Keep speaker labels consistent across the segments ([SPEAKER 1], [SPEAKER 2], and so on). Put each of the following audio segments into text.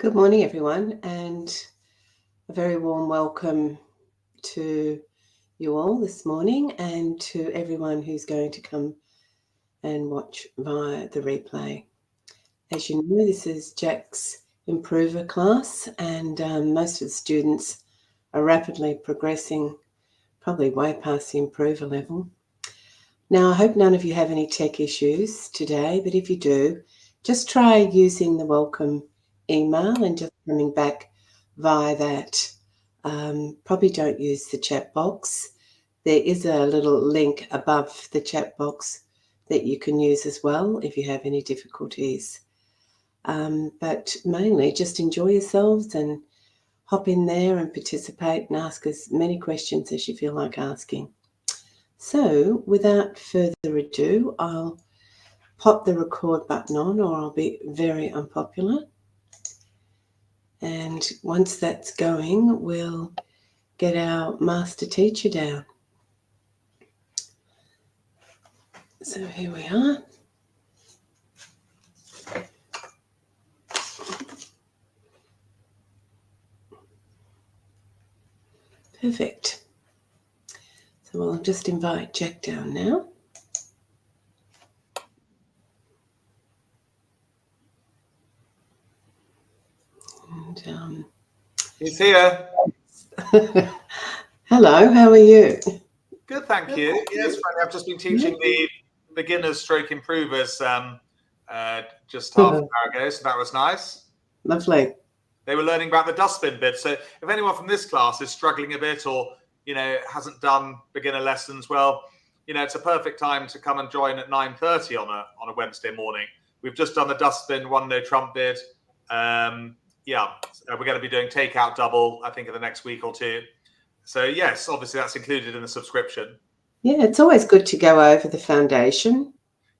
[SPEAKER 1] Good morning, everyone, and a very warm welcome to you all this morning and to everyone who's going to come and watch via the replay. As you know, this is Jack's Improver class, and most of the students are rapidly progressing, probably way past the Improver level. Now, I hope none of you have any tech issues today, but if you do, just try using the welcome email and just coming back via that. Probably don't use the chat box. There is a little link above the chat box that you can use as well if you have any difficulties. But mainly just enjoy yourselves and hop in there and participate and ask as many questions as you feel like asking. So without further ado, I'll pop the record button on, or I'll be very unpopular. And once that's going, we'll get our master teacher down. So here we are. Perfect. So we'll just invite Jack down now. And
[SPEAKER 2] he's here.
[SPEAKER 1] Hello, how are you?
[SPEAKER 2] Good, thank you. Yes, Franny, I've just been teaching the beginners stroke improvers just half an hour ago, so that was nice.
[SPEAKER 1] Lovely.
[SPEAKER 2] They were learning about the dustbin bit. So if anyone from this class is struggling a bit or, hasn't done beginner lessons, well, it's a perfect time to come and join at 9:30 on a Wednesday morning. We've just done the dustbin, one no trump bid. We're going to be doing takeout double, I think, in the next week or two. So yes, obviously that's included in the subscription.
[SPEAKER 1] Yeah, it's always good to go over the foundation.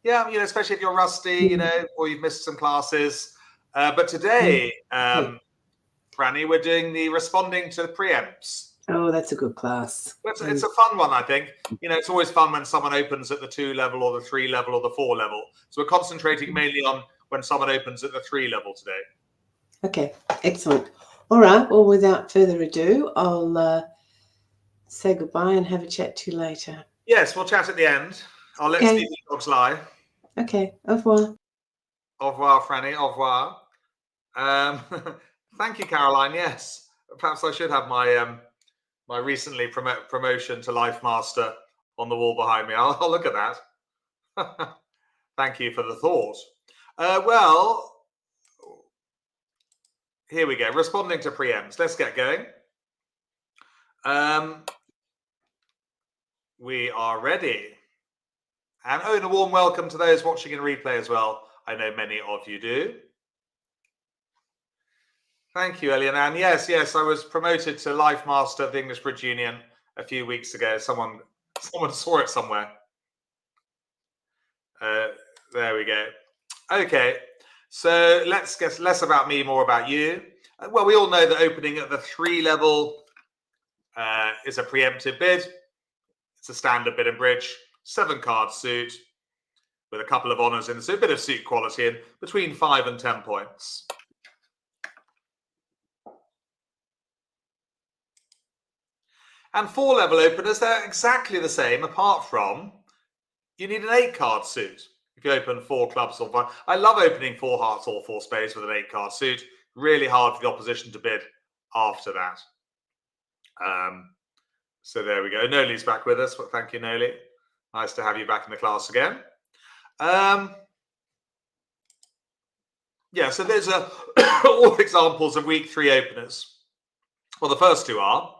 [SPEAKER 2] Yeah, especially if you're rusty, or you've missed some classes. But today, Franny, we're doing the responding to the preempts.
[SPEAKER 1] Oh, that's a good class.
[SPEAKER 2] It's a fun one, I think. It's always fun when someone opens at the 2 level or the 3 level or the 4 level. So we're concentrating mainly on when someone opens at the 3 level today.
[SPEAKER 1] Okay, excellent. All right, well, without further ado, I'll say goodbye and have a chat to you later.
[SPEAKER 2] Yes, we'll chat at the end. I'll let Stevie Dogs lie.
[SPEAKER 1] Okay, au revoir.
[SPEAKER 2] Au revoir, Franny, au revoir. Thank you, Caroline. Yes, perhaps I should have my my recently promotion to Life Master on the wall behind me. I'll look at that. Thank you for the thought. Well, here we go. Responding to preempts. Let's get going. We are ready. And a warm welcome to those watching in replay as well. I know many of you do. Thank you, Elian. And yes, I was promoted to Life Master of the English Bridge Union a few weeks ago. Someone saw it somewhere. There we go. Okay, so let's get less about me, more about you. Well, we all know that opening at the 3 level is a preemptive bid. It's a standard bid in bridge, 7-card suit with a couple of honours in, so a bit of suit quality in between 5 and 10 points. And 4 level openers, they're exactly the same, apart from you need an 8-card suit. If you open 4 clubs or 5. I love opening 4 hearts or 4 spades with an 8-card suit. Really hard for the opposition to bid after that. So there we go. Noli's back with us. Well, thank you, Noli. Nice to have you back in the class again. So there's all examples of week 3 openers. Well, the first 2 are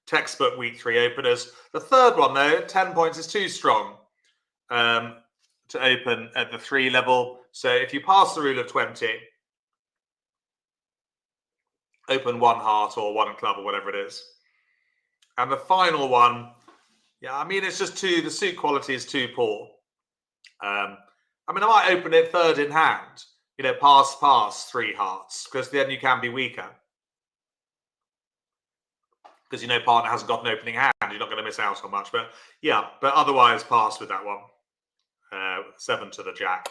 [SPEAKER 2] textbook week 3 openers. The third one, though, 10 points is too strong to open at the 3 level. So if you pass the rule of 20, open 1 heart or 1 club or whatever it is. And the final one, it's just the suit quality is too poor. I might open it third in hand, pass 3 hearts, because then you can be weaker. Because partner hasn't got an opening hand, you're not going to miss out on much. But otherwise pass with that one. 7 to the jack.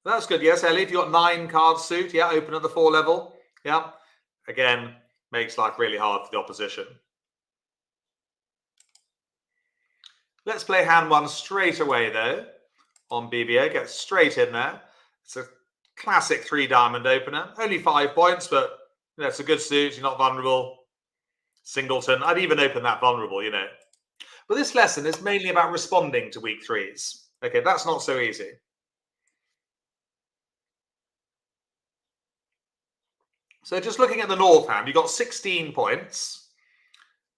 [SPEAKER 2] That's good. Yes, Ellie, if you've got 9 cards suit, yeah, open at the 4 level. Yeah. Again, makes life really hard for the opposition. Let's play hand 1 straight away, though, on BBO. Get straight in there. It's a classic 3 diamond opener. Only 5 points, but you know, it's a good suit. You're not vulnerable. Singleton. I'd even open that vulnerable, you know. But this lesson is mainly about responding to weak 3s. Okay, that's not so easy. So just looking at the North hand, you got 16 points.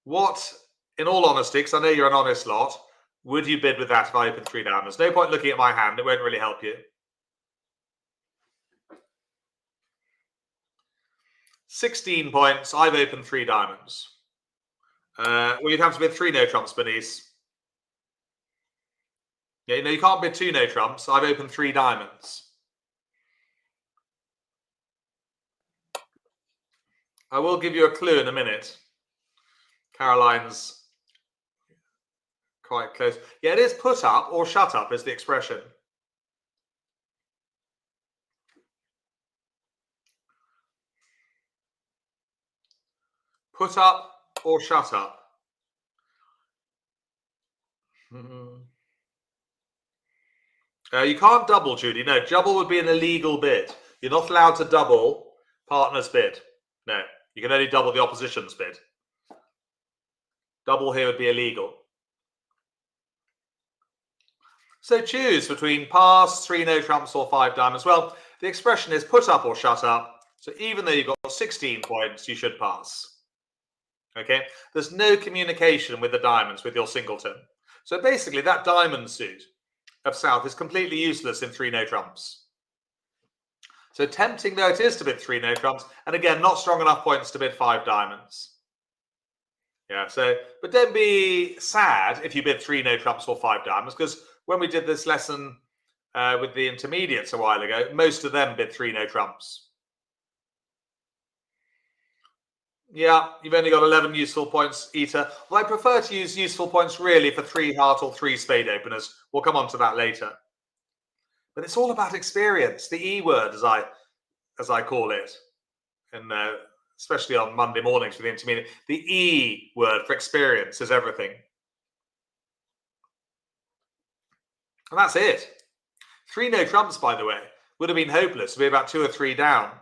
[SPEAKER 2] What, in all honesty, because I know you're an honest lot, would you bid with that if I open 3 diamonds? No point looking at my hand. It won't really help you. 16 points. I've opened 3 diamonds. Well, you'd have to bid 3 no trumps, Bernice. Yeah, you can't bid 2 no trumps. I've opened 3 diamonds. I will give you a clue in a minute. Caroline's quite close. Yeah, it is put up or shut up is the expression. Put up or shut up. You can't double, Judy. No, double would be an illegal bid. You're not allowed to double partner's bid. No, you can only double the opposition's bid. Double here would be illegal. So choose between pass, 3 no trumps, or 5 diamonds. Well, the expression is put up or shut up. So even though you've got 16 points, you should pass. Okay? There's no communication with the diamonds, with your singleton. So basically, that diamond suit of South is completely useless in 3 no trumps. So tempting though it is to bid 3 no trumps, and again, not strong enough points to bid 5 diamonds. Yeah, so, but don't be sad if you bid 3 no trumps or 5 diamonds, because when we did this lesson with the intermediates a while ago, most of them bid 3 no trumps. Yeah, you've only got 11 useful points, Eta. Well, I prefer to use useful points really for 3 heart or 3 spade openers. We'll come on to that later. But it's all about experience, the E word, as I call it, and especially on Monday mornings for the intermediate. The E word for experience is everything. And that's it. 3 no trumps, by the way, would have been hopeless to be about 2 or 3 down,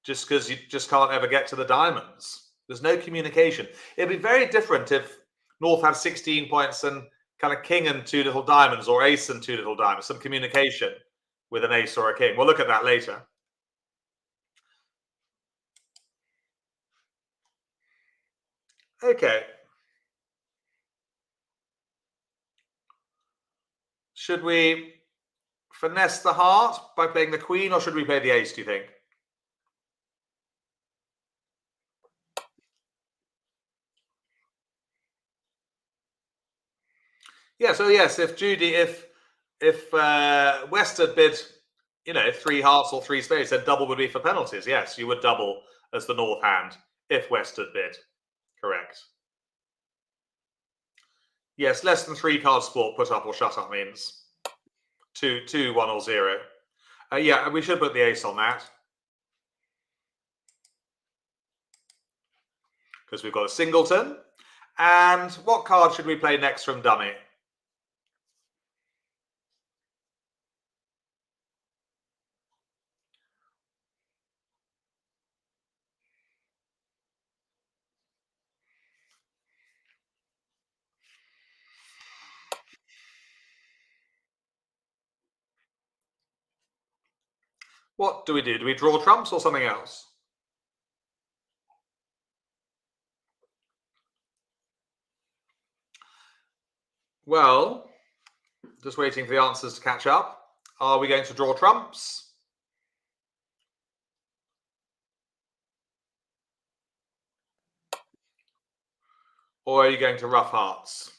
[SPEAKER 2] just because you just can't ever get to the diamonds. There's no communication. It'd be very different if North had 16 points and kind of king and 2 little diamonds, or ace and 2 little diamonds, some communication with an ace or a king. We'll look at that later. Okay. Should we finesse the heart by playing the queen, or should we play the ace, do you think? Yeah, so yes, if Judy, if West had bid, 3 hearts or 3 spades, then double would be for penalties. Yes, you would double as the North hand if West had bid. Correct. Yes, less than 3 card sport, put up or shut up means 2, 1 or 0. Yeah, we should put the ace on that, because we've got a singleton. And what card should we play next from dummy? What do we do? Do we draw trumps or something else? Well, just waiting for the answers to catch up. Are we going to draw trumps? Or are you going to rough hearts?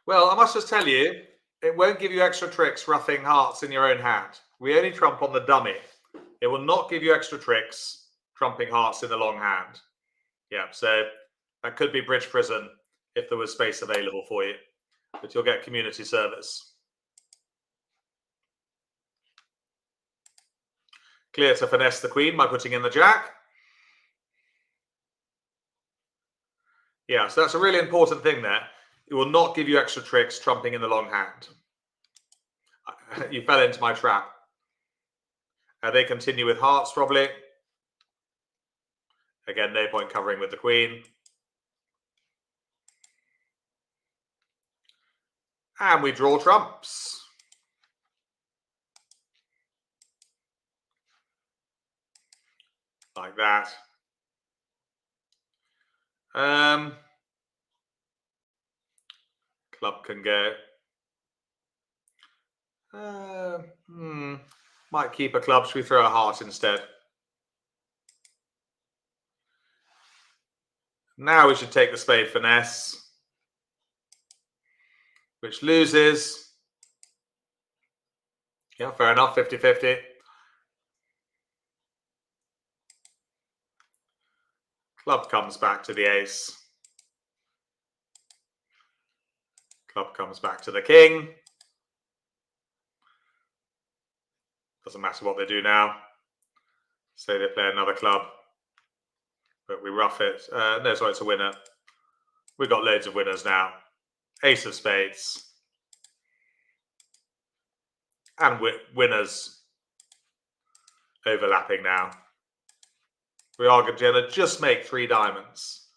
[SPEAKER 2] Well, I must just tell you, it won't give you extra tricks roughing hearts in your own hand. We only trump on the dummy. It will not give you extra tricks trumping hearts in the long hand. Yeah, so that could be bridge prison if there was space available for you, but you'll get community service. Clear to finesse the queen by putting in the jack. Yeah, so that's a really important thing there. It will not give you extra tricks trumping in the long hand. You fell into my trap. They continue with hearts probably. Again, no point covering with the queen. And we draw trumps. Like that. Club can go. Might keep a club. Should we throw a heart instead? Now we should take the spade finesse, which loses. Yeah, fair enough, 50-50. Club comes back to the ace. Club comes back to the king. Doesn't matter what they do now. Say they play another club, but we rough it. No, sorry, it's a winner. We've got loads of winners now. Ace of spades. And winners overlapping now. We are going to just make 3 diamonds.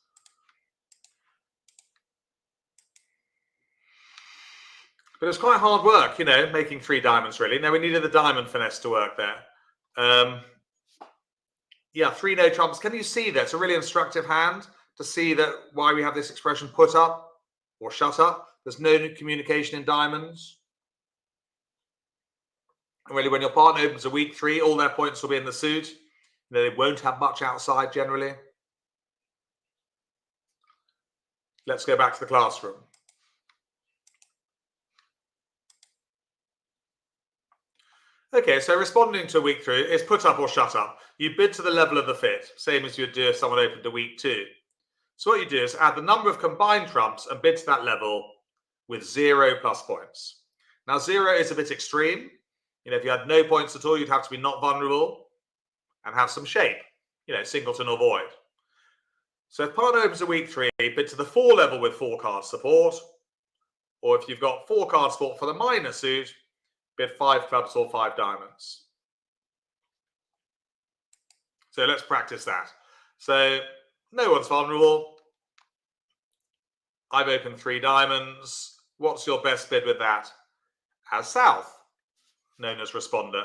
[SPEAKER 2] But it's quite hard work, you know, making 3 diamonds really. Now we needed the diamond finesse to work there. Yeah, 3 no trumps. Can you see that? It's a really instructive hand to see that why we have this expression put up or shut up. There's no communication in diamonds. And really, when your partner opens a weak 3, all their points will be in the suit. They won't have much outside generally. Let's go back to the classroom. Okay, so responding to a weak 3 is put up or shut up. You bid to the level of the fit, same as you would do if someone opened a weak 2. So what you do is add the number of combined trumps and bid to that level with 0 plus points. Now 0 is a bit extreme. You know, if you had no points at all, you'd have to be not vulnerable and have some shape. You know, singleton or void. So if partner opens a weak 3, bid to the 4 level with 4 card support. Or if you've got 4 card support for the minor suit, bid 5 clubs or 5 diamonds. So let's practice that. So no one's vulnerable. I've opened 3 diamonds. What's your best bid with that? As south, known as responder.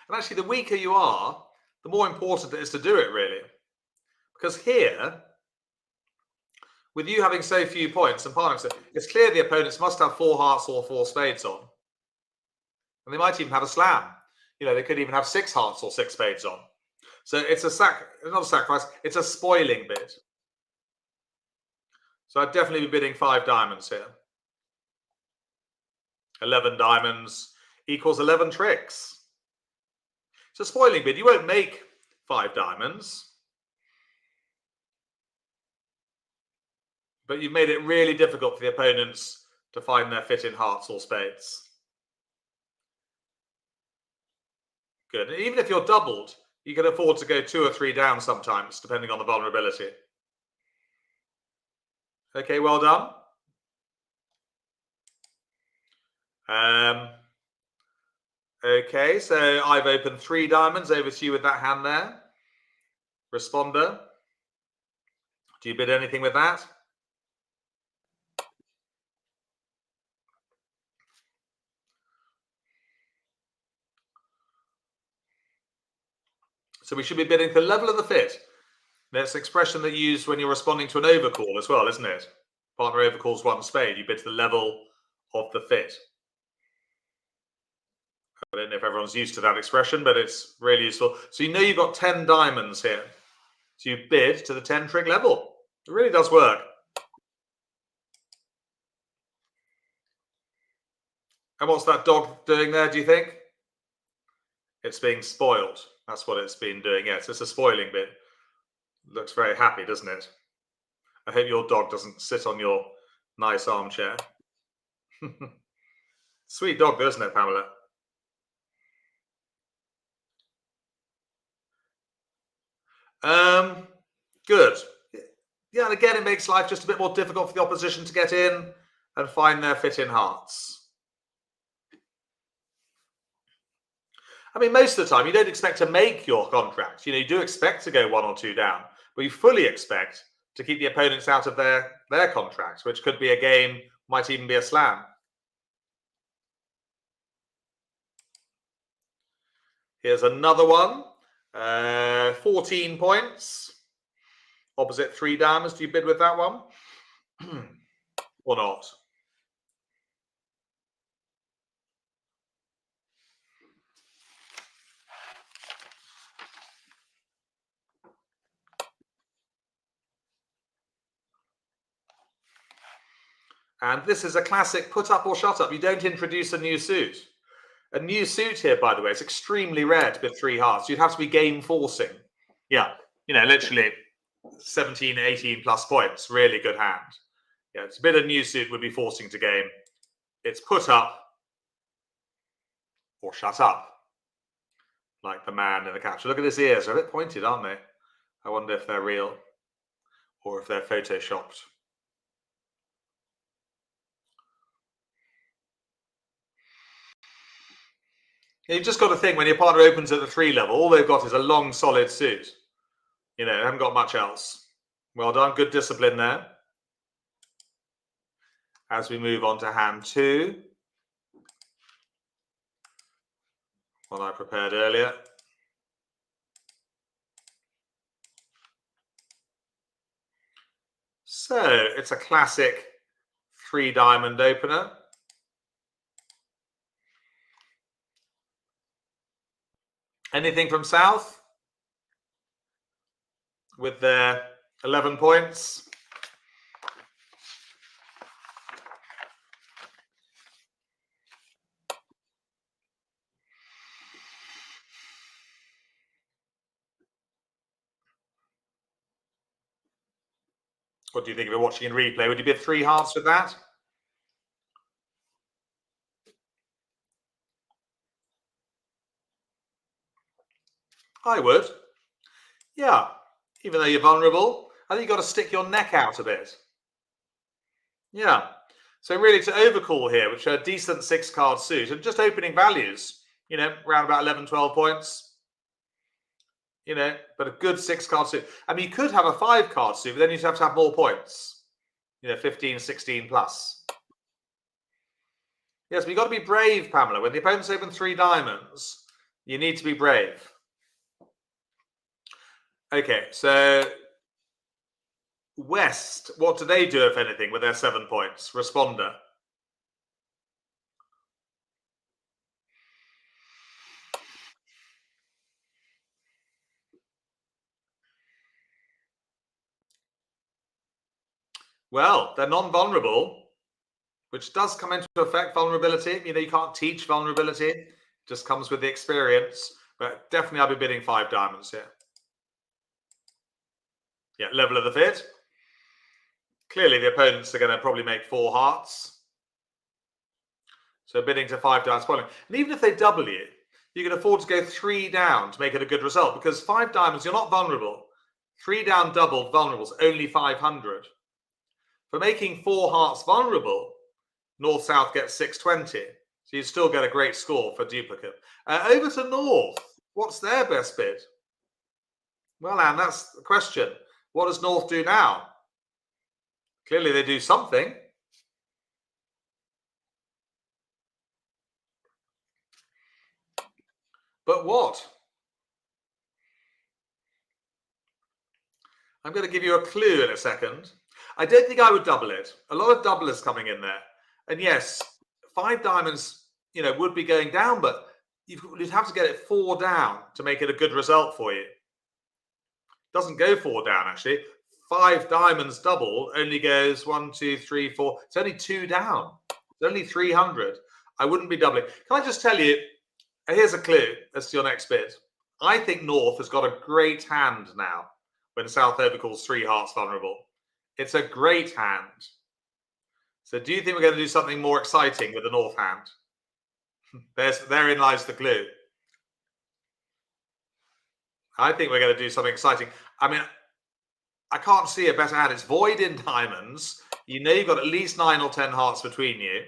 [SPEAKER 2] And actually, the weaker you are, the more important it is to do it, really. Because here, with you having so few points and partners, it's clear the opponents must have 4 hearts or 4 spades on. And they might even have a slam. You know, they could even have 6 hearts or 6 spades on. So it's not a sacrifice, it's a spoiling bid. So I'd definitely be bidding 5 diamonds here. 11 diamonds equals 11 tricks. It's a spoiling bid. You won't make 5 diamonds. But you've made it really difficult for the opponents to find their fit in hearts or spades. Good. And even if you're doubled, you can afford to go 2 or 3 down sometimes, depending on the vulnerability. Okay, well done. Okay, so I've opened 3 diamonds. Over to you with that hand there. Responder. Do you bid anything with that? So we should be bidding the level of the fit. That's an expression that you use when you're responding to an overcall as well, isn't it? Partner overcalls 1 spade. You bid to the level of the fit. I don't know if everyone's used to that expression, but it's really useful. So you know you've got 10 diamonds here. So you bid to the 10 trick level. It really does work. And what's that dog doing there, do you think? It's being spoiled. That's what it's been doing. Yes, it's a spoiling bit. Looks very happy, doesn't it? I hope your dog doesn't sit on your nice armchair. Sweet dog, though, isn't it, Pamela? Good. Yeah, and again, it makes life just a bit more difficult for the opposition to get in and find their fit in hearts. I mean, most of the time, you don't expect to make your contract. You do expect to go 1 or 2 down, but you fully expect to keep the opponents out of their contracts, which could be a game, might even be a slam. Here's another one. 14 points. Opposite 3 diamonds. Do you bid with that one? Or not? And this is a classic put up or shut up. You don't introduce a new suit. A new suit here, by the way, is extremely rare to bid 3 hearts. You'd have to be game forcing. Yeah, literally 17, 18 plus points. Really good hand. Yeah, it's a bit of new suit would be forcing to game. It's put up or shut up. Like the man in the capture. Look at his ears. They're a bit pointed, aren't they? I wonder if they're real or if they're photoshopped. You've just got to think when your partner opens at the 3 level, all they've got is a long, solid suit. They haven't got much else. Well done. Good discipline there. As we move on to hand 2. What I prepared earlier. So it's a classic 3 diamond opener. Anything from South with their 11 points? What do you think of it watching in replay? Would you bid 3 hearts with that? I would. Yeah. Even though you're vulnerable, I think you've got to stick your neck out a bit. Yeah. So really to overcall here, which are a decent 6-card suit, and just opening values, around about 11, 12 points. But a good 6-card suit. I mean, you could have a 5-card suit, but then you'd have to have more points. 15, 16 plus. Yes, but you've got to be brave, Pamela. When the opponents open 3 diamonds, you need to be brave. Okay, so West, what do they do, if anything, with their 7 points? Responder. Well, they're non-vulnerable, which does come into effect, vulnerability. You can't teach vulnerability. It just comes with the experience. But definitely I'll be bidding 5 diamonds here. Yeah, level of the fit. Clearly the opponents are going to probably make 4 hearts. So bidding to 5 diamonds spoiling. And even if they double you can afford to go 3 down to make it a good result, because 5 diamonds, you're not vulnerable. 3 down doubled vulnerable is only 500. For making 4 hearts vulnerable, North-South gets 620. So you still get a great score for duplicate. Over to North. What's their best bid? Well, Anne, that's the question. What does North do now? Clearly they do something. But what? I'm going to give you a clue in a second. I don't think I would double it. A lot of doublers coming in there. And yes, 5 diamonds, would be going down, but you'd have to get it 4 down to make it a good result for you. Doesn't go 4 down, actually. 5 diamonds double only goes 1, 2, 3, 4. It's only 2 down. It's only 300. I wouldn't be doubling. Can I just tell you, here's a clue as to your next bid. I think North has got a great hand now when South overcalls 3 hearts vulnerable. It's a great hand. So do you think we're going to do something more exciting with the North hand? Therein lies the clue. I think we're going to do something exciting. I mean, I can't see a better hand. It's void in diamonds. You know you've got at least 9 or 10 hearts between you.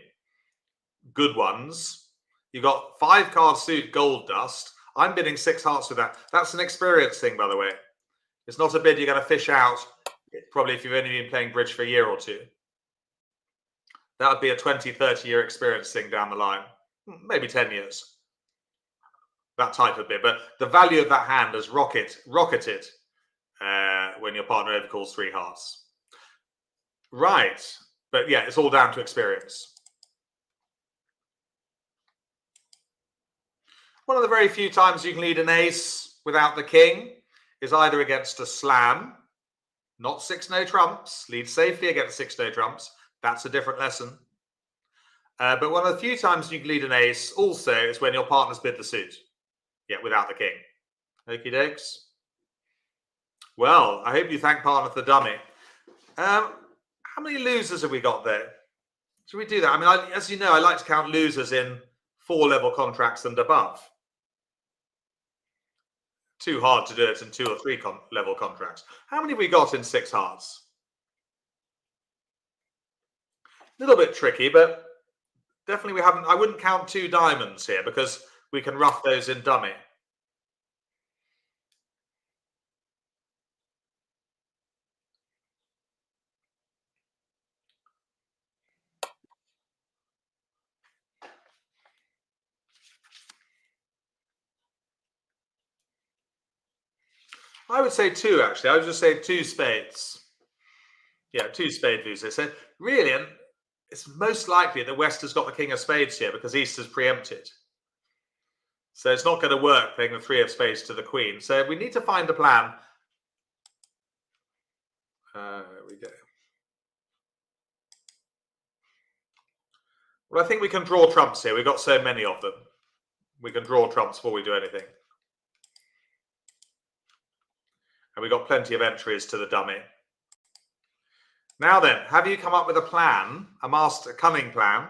[SPEAKER 2] Good ones. You've got 5 card suit gold dust. I'm bidding 6 hearts with that. That's an experience thing, by the way. It's not a bid you're going to fish out, probably if you've only been playing bridge for a year or two. That would be a 20, 30 year experience thing down the line. Maybe 10 years. That type of bid. But the value of that hand has rocketed when your partner overcalls 3 hearts. Right. But yeah, it's all down to experience. One of the very few times you can lead an ace without the king is either against a slam, not 6 no trumps, lead safely against 6 no trumps. That's a different lesson. But one of the few times you can lead an ace also is when your partner's bid the suit. Yeah, without the king. Okie dokes. Well, I hope you thank partner for the dummy. How many losers have we got there? Should we do that? I mean, as you know, I like to count losers in 4-level contracts and above. Too hard to do it in 2 or 3 level contracts. How many have we got in 6 hearts? A little bit tricky, but definitely we haven't. I wouldn't count 2 diamonds here because we can rough those in dummy. I would say 2, actually. I would just say 2 spades. Yeah, 2 spade losers. So really, and it's most likely that West has got the king of spades here because East has preempted. So it's not going to work playing the 3 of spades to the queen. So we need to find a plan. There we go. Well, I think we can draw trumps here. We've got so many of them. We can draw trumps before we do anything. And we've got plenty of entries to the dummy. Now then, have you come up with a plan, a cunning plan,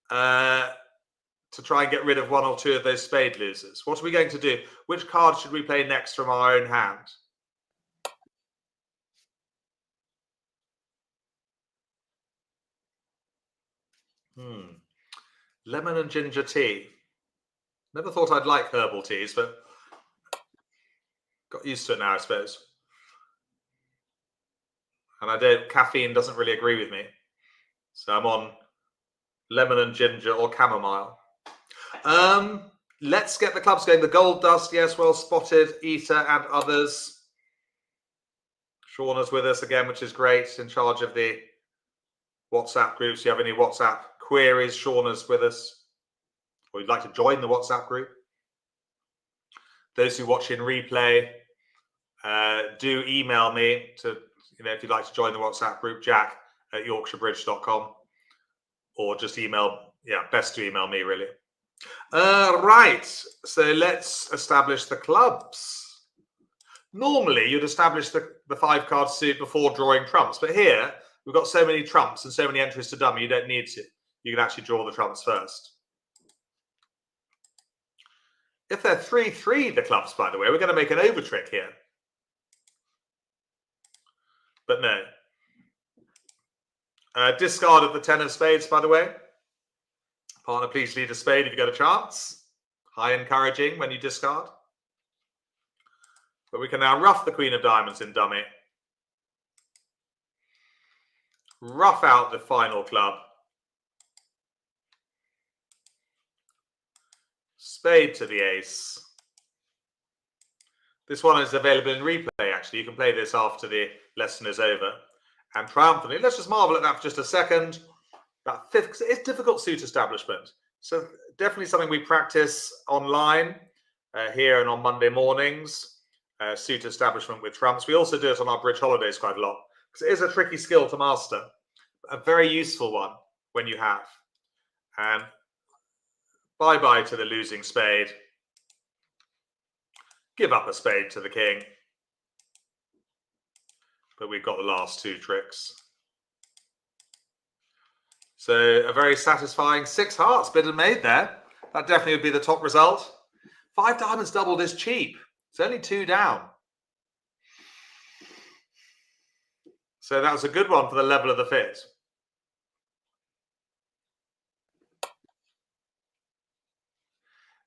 [SPEAKER 2] to try and get rid of 1 or 2 of those spade losers? What are we going to do? Which card should we play next from our own hand? Lemon and ginger tea. Never thought I'd like herbal teas, but got used to it now, I suppose. And caffeine doesn't really agree with me. So I'm on lemon and ginger or chamomile. Let's get the clubs going. The gold dust, yes, well spotted. Eater and others. Shauna's with us again, which is great, in charge of the WhatsApp groups. If you have any WhatsApp queries, Shauna's with us. Or you'd like to join the WhatsApp group. Those who watch in replay, do email me to, if you'd like to join the WhatsApp group, jack@yorkshirebridge.com, or just email, best to email me, really. Right, so let's establish the clubs. Normally, you'd establish the 5-card suit before drawing trumps, but here, we've got so many trumps and so many entries to dummy, you don't need to. You can actually draw the trumps first. If they're 3-3, the clubs, by the way, we're going to make an over trick here. But no. Discard of the 10 of spades, by the way. Partner, please lead a spade if you get a chance. High encouraging when you discard. But we can now rough the queen of diamonds in dummy. Rough out the final club. Spade to the ace. This one is available in replay, actually. You can play this after the lesson is over. And triumphantly, let's just marvel at that for just a second. That 5th, it's difficult suit establishment. So definitely something we practice online here and on Monday mornings. Suit establishment with trumps. We also do it on our bridge holidays quite a lot. Because it is a tricky skill to master. A very useful one when you have. And bye-bye to the losing spade. give up a spade to the king. But we've got the last two tricks. So a very satisfying 6 hearts bid and made there. That definitely would be the top result. 5 diamonds doubled is cheap. It's only 2 down. So that was a good one for the level of the fit.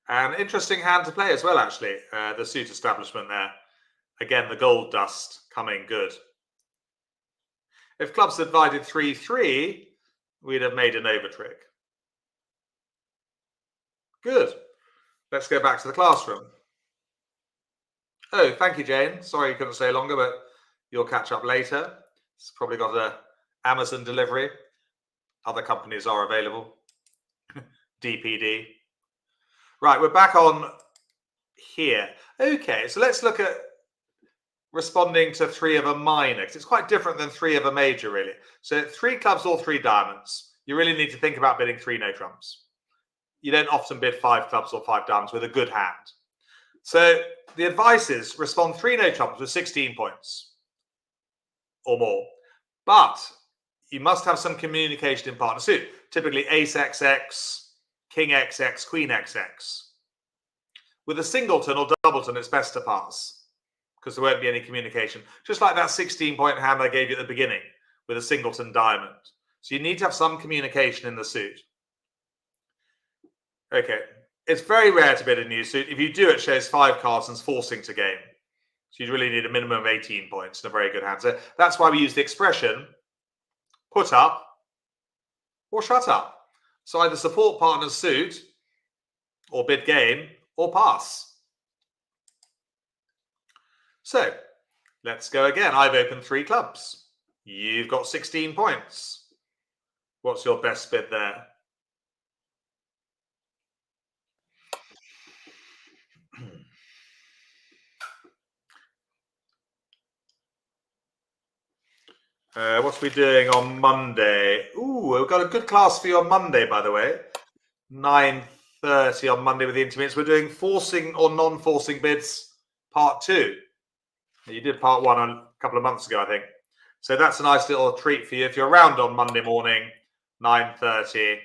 [SPEAKER 2] An interesting hand to play as well, actually. The suit establishment there. Again, the gold dust coming good. If clubs had divided 3-3, we'd have made an over trick. Good. Let's go back to the classroom. Oh, thank you, Jane. Sorry you couldn't stay longer, but you'll catch up later. It's probably got an Amazon delivery. Other companies are available. DPD. Right, we're back on here. Okay, so let's look at responding to 3 of a minor, because it's quite different than 3 of a major, really. So 3 clubs or 3 diamonds. You really need to think about bidding 3 no trumps. You don't often bid 5 clubs or 5 diamonds with a good hand. So the advice is respond 3 no trumps with 16 points or more. But you must have some communication in partner suit. Typically ace XX, king XX, queen XX. With a singleton or doubleton, it's best to pass because there won't be any communication. Just like that 16-point hand I gave you at the beginning with a singleton diamond. So you need to have some communication in the suit. Okay, it's very rare to bid a new suit. If you do, it shows 5 cards and is forcing to game. So you really need a minimum of 18 points in a very good hand. So that's why we use the expression put up or shut up. So either support partner's suit or bid game or pass. So let's go again. I've opened 3 clubs. You've got 16 points. What's your best bid there? What's we doing on Monday? Ooh, we've got a good class for you on Monday, by the way. 9:30 on Monday with the intermediates. We're doing forcing or non-forcing bids, part 2. You did part 1 a couple of months ago, I think. So that's a nice little treat for you. If you're around on Monday morning, 9:30,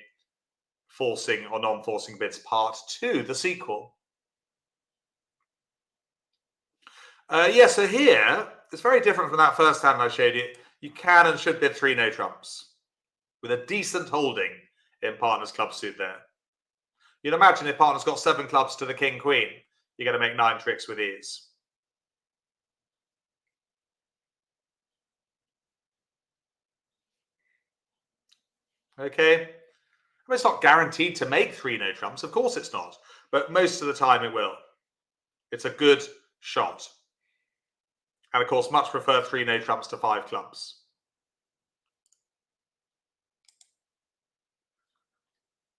[SPEAKER 2] forcing or non-forcing bids, part 2, the sequel. Yeah, so here, it's very different from that first hand I showed you. You can and should bid 3 no trumps with a decent holding in partner's club suit there. You'd imagine if partner's got 7 clubs to the king, queen, you're going to make 9 tricks with ease. Okay. I mean, it's not guaranteed to make 3 no trumps. Of course it's not. But most of the time it will. It's a good shot. And of course, much prefer 3 no trumps to 5 clubs.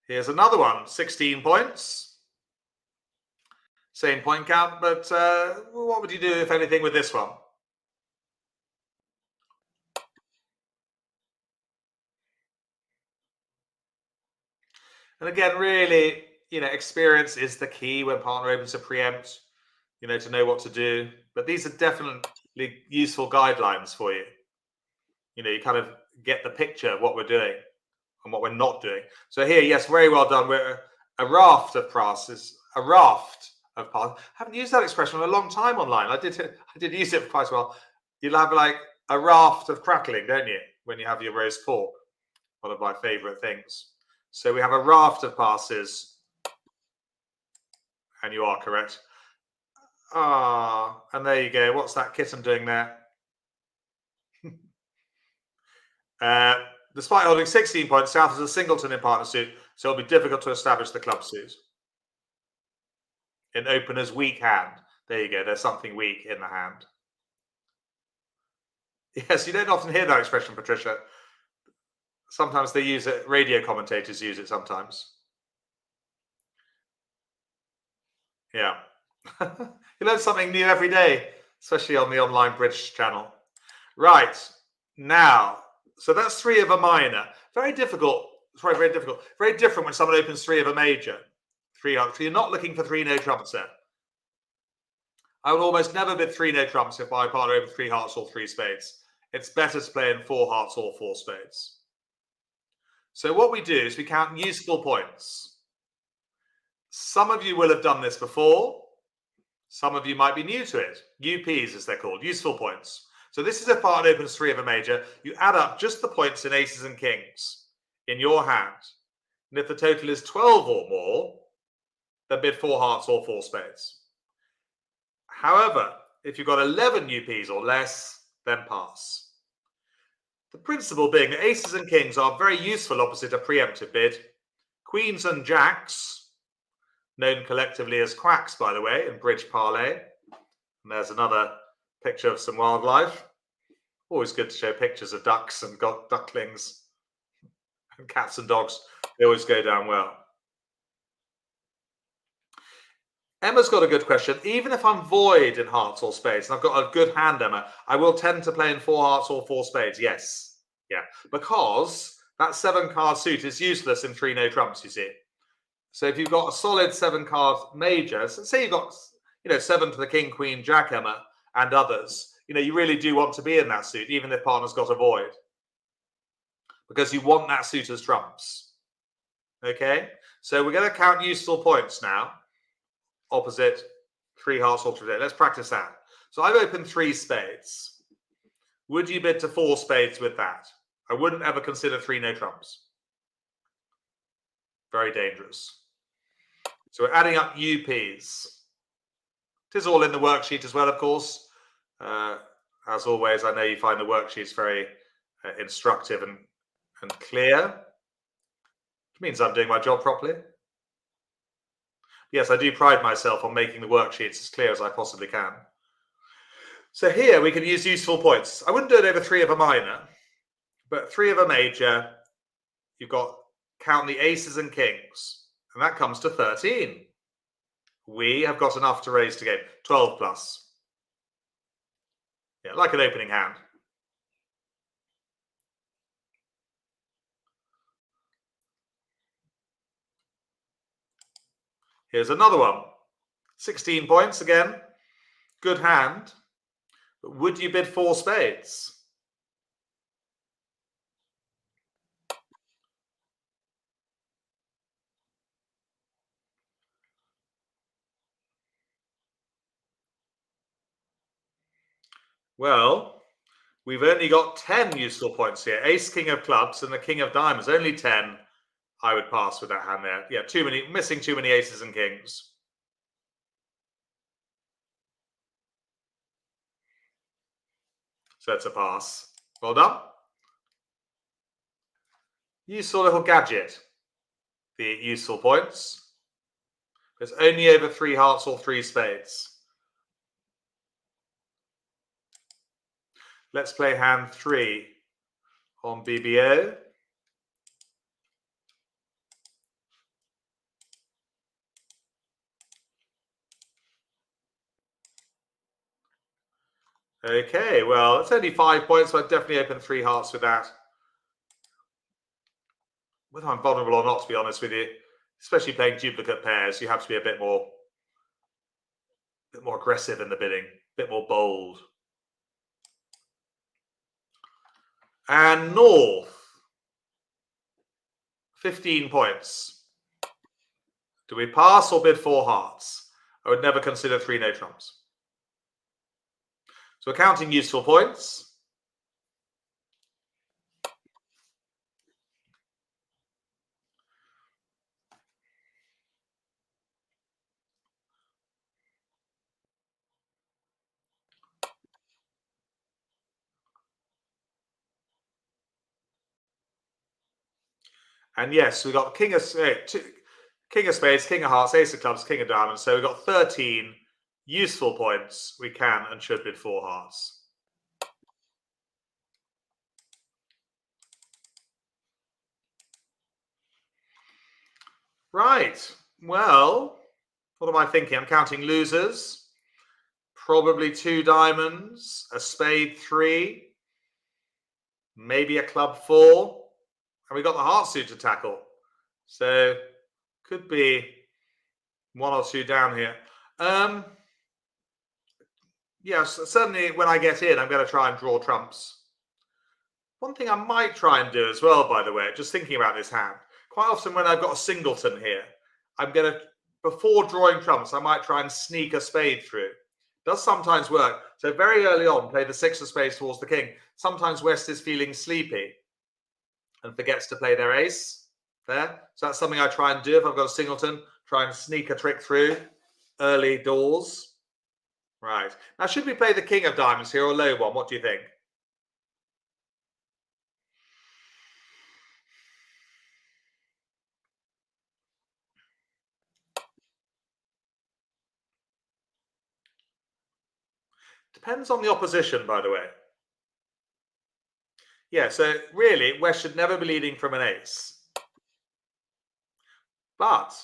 [SPEAKER 2] Here's another one, 16 points. Same point count, but what would you do, if anything, with this one? And again, really, experience is the key when partner opens to preempt, to know what to do. But these are definitely useful guidelines for you. You kind of get the picture of what we're doing and what we're not doing. So here, yes, very well done. We're a raft of passes, a raft of passes. I haven't used that expression in a long time online. I did use it for quite a while. You'll have like a raft of crackling, don't you, when you have your roast pork? One of my favorite things. So we have a raft of passes, and you are correct. And there you go. What's that kitten doing there? Despite holding 16 points, South is a singleton in partner suit, so it'll be difficult to establish the club suit. In opener's weak hand. There you go. There's something weak in the hand. Yes, you don't often hear that expression, Patricia. Sometimes they use it. Radio commentators use it sometimes. Yeah. You learn something new every day, especially on the online bridge channel. Right. Now, so that's 3 of a minor. Very difficult. Sorry, very difficult. Very different when someone opens 3 of a major. 3 up. So you're not looking for 3 no trumps there. I would almost never bid 3 no trumps if my partner opened 3 hearts or 3 spades. It's better to play in 4 hearts or 4 spades. So what we do is we count useful points. Some of you will have done this before. Some of you might be new to it. UPs, as they're called, useful points. So this is if partner opens 3 of a major. You add up just the points in aces and kings in your hand. And if the total is 12 or more, then bid 4 hearts or 4 spades. However, if you've got 11 UPs or less, then pass. The principle being that aces and kings are very useful opposite a preemptive bid. Queens and jacks, known collectively as quacks, by the way, in bridge parlay. And there's another picture of some wildlife. Always good to show pictures of ducks and ducklings and cats and dogs. They always go down well. Emma's got a good question. Even if I'm void in hearts or spades, and I've got a good hand, Emma, I will tend to play in 4 hearts or 4 spades. Yes. Yeah. Because that 7-card suit is useless in 3 no trumps, you see. So if you've got a solid 7-card major, so say you've got 7 to the king, queen, jack, Emma, and others, you really do want to be in that suit, even if partner's got a void. Because you want that suit as trumps. Okay? So we're going to count useful points now. Opposite 3 hearts or 3 spades. Let's practice that. So I've opened 3 spades. Would you bid to 4 spades with that? I wouldn't ever consider 3 no trumps. Very dangerous. So we're adding up UPs. It is all in the worksheet as well, of course. As always, I know you find the worksheets very instructive and clear. Which means I'm doing my job properly. Yes, I do pride myself on making the worksheets as clear as I possibly can. So here we can use useful points. I wouldn't do it over 3 of a minor, but 3 of a major. You've got count the aces and kings, and that comes to 13. We have got enough to raise to game. 12 plus. Yeah, like an opening hand. Here's another one. 16 points again. Good hand. But would you bid 4 spades? Well, we've only got 10 useful points here. Ace, king of clubs, and the king of diamonds. Only 10. I would pass with that hand there. Yeah, missing too many aces and kings. So it's a pass. Well done. Useful little gadget. The useful points. There's only over 3 hearts or 3 spades. Let's play hand 3 on BBO. Okay, well, it's only 5 points, so I'd definitely open 3 hearts with that. Whether I'm vulnerable or not, to be honest with you, especially playing duplicate pairs, you have to be a bit more aggressive in the bidding, a bit more bold. And North, 15 points. Do we pass or bid 4 hearts? I would never consider 3 no trumps. So we're counting useful points. And yes, we got king of spades, king of hearts, ace of clubs, king of diamonds. So we've got 13 useful points. We can and should bid 4 hearts. Right. Well, what am I thinking? I'm counting losers. Probably 2 diamonds, a spade 3, maybe a club 4. And we got the heart suit to tackle. So could be 1 or 2 down here. Yes, certainly when I get in, I'm going to try and draw trumps. One thing I might try and do as well, by the way, just thinking about this hand, quite often when I've got a singleton here, I'm going to, before drawing trumps, I might try and sneak a spade through. Does sometimes work. So very early on, play the 6 of spades towards the king. Sometimes West is feeling sleepy and forgets to play their ace there. So that's something I try and do if I've got a singleton, try and sneak a trick through early doors. Right. Now, should we play the king of diamonds here or low one? What do you think? Depends on the opposition, by the way. Yeah, so really, West should never be leading from an ace. But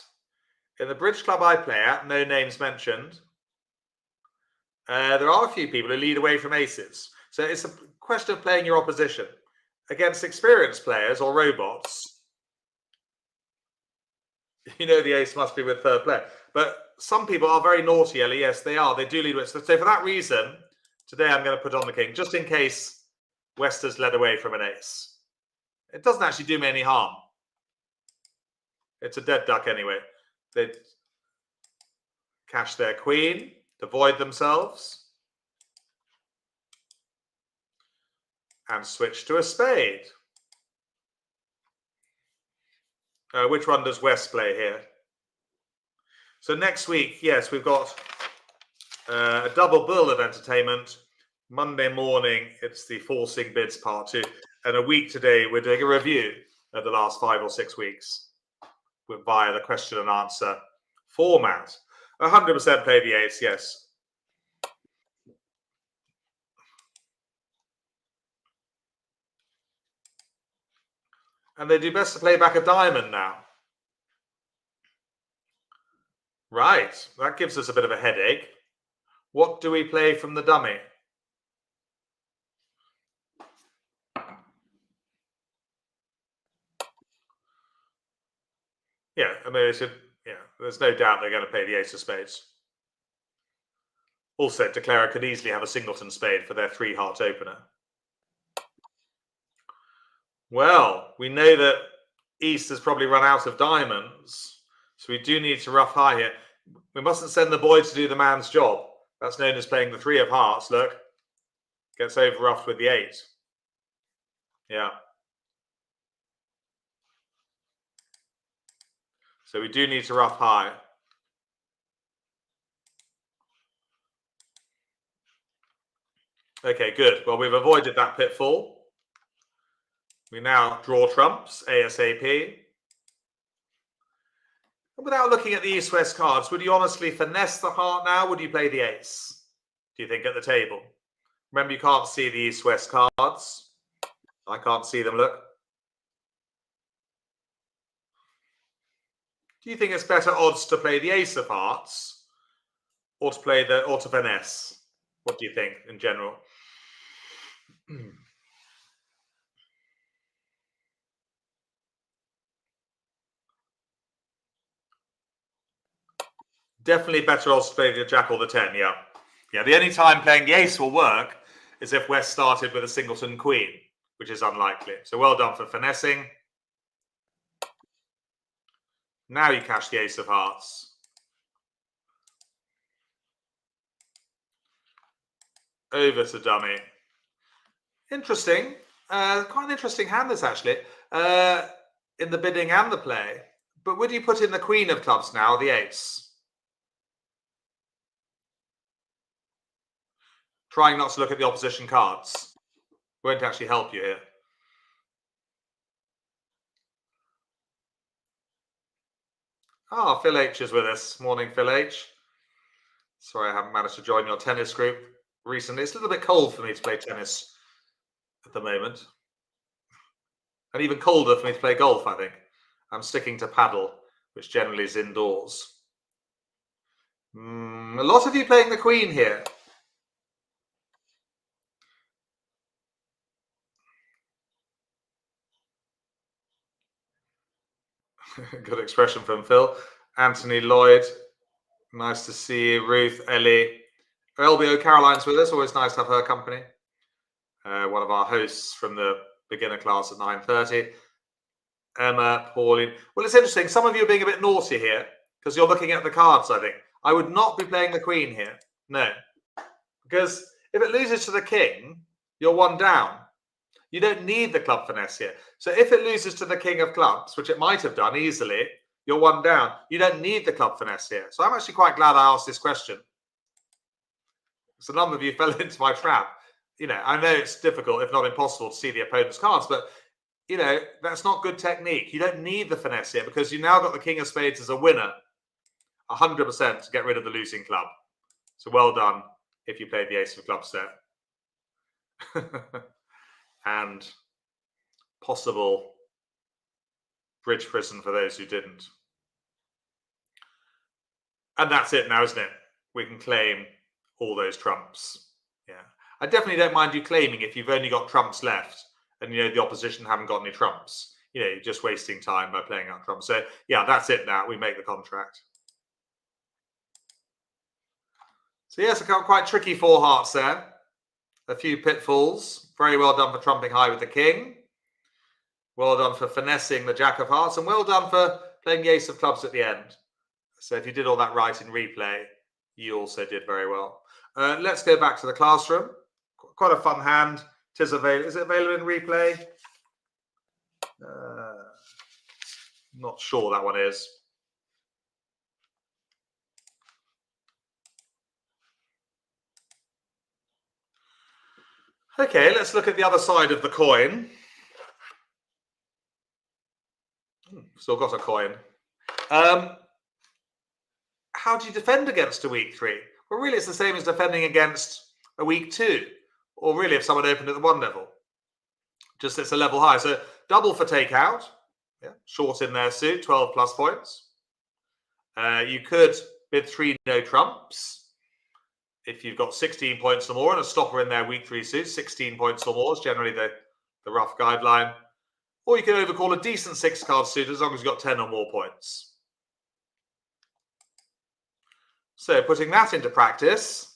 [SPEAKER 2] in the bridge club I play at, no names mentioned, there are a few people who lead away from aces. So it's a question of playing your opposition. Against experienced players or robots, you know the ace must be with third player. But some people are very naughty, Ellie. Yes, they are. They do lead with. So for that reason, today I'm going to put on the king, just in case West has led away from an ace. It doesn't actually do me any harm. It's a dead duck anyway. They cash their queen to void themselves and switch to a spade. Which one does West play here? So next week, yes, we've got a double bill of entertainment. Monday morning, it's the Forcing Bids Part 2. And a week today, we're doing a review of the last 5 or 6 weeks via the question and answer format. 100% play the ace, yes. And they do best to play back a diamond now. Right, that gives us a bit of a headache. What do we play from the dummy? Yeah, I mean, there's no doubt they're going to play the ace of spades. Also, Declara could easily have a singleton spade for their 3-heart opener. Well, we know that East has probably run out of diamonds, so we do need to rough high here. We mustn't send the boy to do the man's job. That's known as playing the 3 of hearts. Look, gets over roughed with the 8. Yeah. So we do need to rough high. Okay, good. Well, we've avoided that pitfall. We now draw trumps ASAP. Without looking at the East-West cards, would you honestly finesse the heart now? Would you play the ace, do you think, at the table? Remember, you can't see the East-West cards. I can't see them, look. Do you think it's better odds to play the ace of hearts or to finesse? What do you think in general? Definitely better odds to play the jack or the 10, yeah. Yeah, the only time playing the ace will work is if West started with a singleton queen, which is unlikely. So well done for finessing. Now you cash the ace of hearts. Over to dummy. Interesting. Quite an interesting hand, this actually, in the bidding and the play. But would you put in the queen of clubs now, the ace? Trying not to look at the opposition cards. Won't actually help you here. Phil H is with us. Morning, Phil H. Sorry I haven't managed to join your tennis group recently. It's a little bit cold for me to play tennis at the moment. And even colder for me to play golf, I think. I'm sticking to paddle, which generally is indoors. A lot of you playing the queen here. Good expression from Phil. Anthony Lloyd, nice to see you. Ruth, Ellie, LBO Caroline's with us. Always nice to have her company. One of our hosts from the beginner class at 9:30. Emma, Pauline. Well, it's interesting. Some of you are being a bit naughty here because you're looking at the cards, I think. I would not be playing the queen here. No. Because if it loses to the king, you're one down. You don't need the club finesse here. So if it loses to the king of clubs, which it might have done easily, you're one down. You don't need the club finesse here. So I'm actually quite glad I asked this question. So a number of you fell into my trap. You know, I know it's difficult, if not impossible, to see the opponent's cards, but you know, that's not good technique. You don't need the finesse here because you now got the king of spades as a winner, 100% to get rid of the losing club. So well done if you played the ace of clubs there. And possible bridge prison for those who didn't. And that's it now, isn't it? We can claim all those trumps. Yeah. I definitely don't mind you claiming if you've only got trumps left and you know the opposition haven't got any trumps. You know, you're just wasting time by playing out trumps. So yeah, that's it now. We make the contract. So yes, a quite tricky four hearts there. A few pitfalls. Very well done for trumping high with the king. Well done for finessing the jack of hearts. And well done for playing the ace of clubs at the end. So if you did all that right in replay, you also did very well. Let's go back to the classroom. Quite a fun hand. Is it available in replay? Not sure that one is. Okay, let's look at the other side of the coin. Still got a coin. How do you defend against a weak three? Well, really, it's the same as defending against a weak two, or really if someone opened at the one level. Just it's a level higher. So double for takeout. Yeah, short in their suit, 12 plus points. You could bid 3 no trumps. If you've got 16 points or more and a stopper in their weak three suit, 16 points or more is generally the rough guideline. Or you can overcall a decent 6-card suit as long as you've got 10 or more points. So putting that into practice,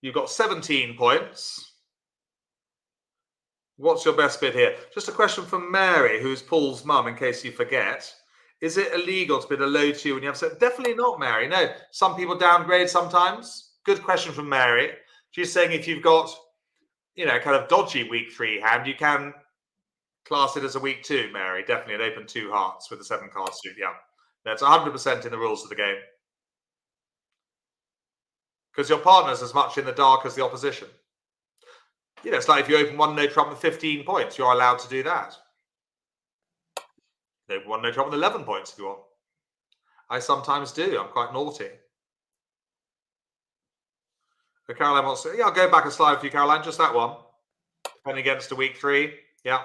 [SPEAKER 2] you've got 17 points. What's your best bid here? Just a question from Mary, who's Paul's mum, in case you forget. Is it illegal to bid a low 2 when you have set? Definitely not, Mary. No, some people downgrade sometimes. Good question from Mary. She's saying if you've got, you know, kind of dodgy weak 3 hand, you can class it as a weak 2, Mary. Definitely an open 2 hearts with a 7-card suit. Yeah, that's 100% in the rules of the game. Because your partner's as much in the dark as the opposition. You know, it's like if you open 1 no trump with 15 points, you're allowed to do that. You open 1 no trump with 11 points if you want. I sometimes do. I'm quite naughty. So Caroline wants to, yeah, I'll go back a slide for you, Caroline, just that one. Defending against a weak 3. Yeah.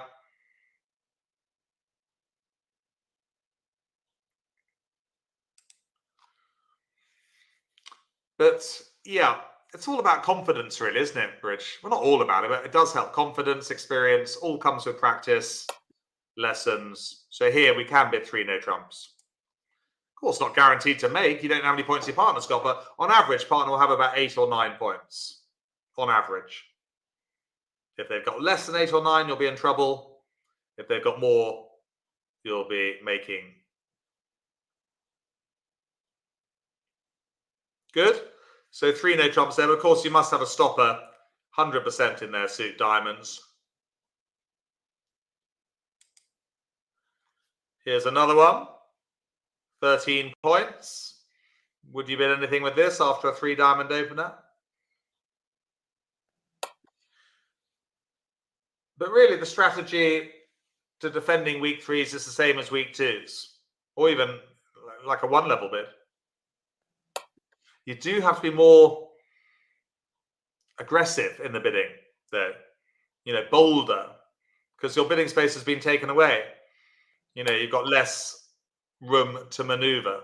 [SPEAKER 2] But yeah, it's all about confidence, really, isn't it, Bridge? Well, not all about it, but it does help. Confidence, experience, all comes with practice, lessons. So here we can bid 3 no trumps. Of course, not guaranteed to make. You don't know how many points your partner's got, but on average, partner will have about 8 or 9 points. On average. If they've got less than 8 or 9, you'll be in trouble. If they've got more, you'll be making. Good. So 3 no trumps there. But of course, you must have a stopper 100% in their suit diamonds. Here's another one. 13 points. Would you bid anything with this after a 3 diamond opener? But really, the strategy to defending weak 3s is the same as weak 2s, or even like a 1 level bid. You do have to be more aggressive in the bidding, though. You know, bolder, because your bidding space has been taken away. You know, you've got less room to maneuver.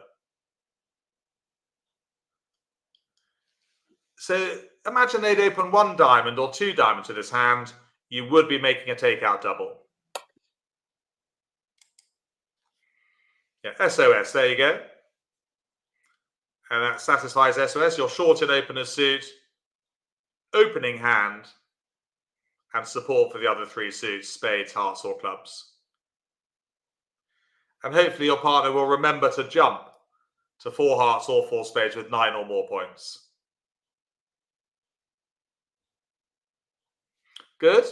[SPEAKER 2] So imagine they'd open 1 diamond or 2 diamonds to this hand. You would be making a takeout double. Yeah, SOS, there you go. And that satisfies SOS. You're short in opener's suit. opening hand and support for the other three suits, spades, hearts or clubs. And hopefully your partner will remember to jump to 4 hearts or 4 spades with 9 or more points. Good.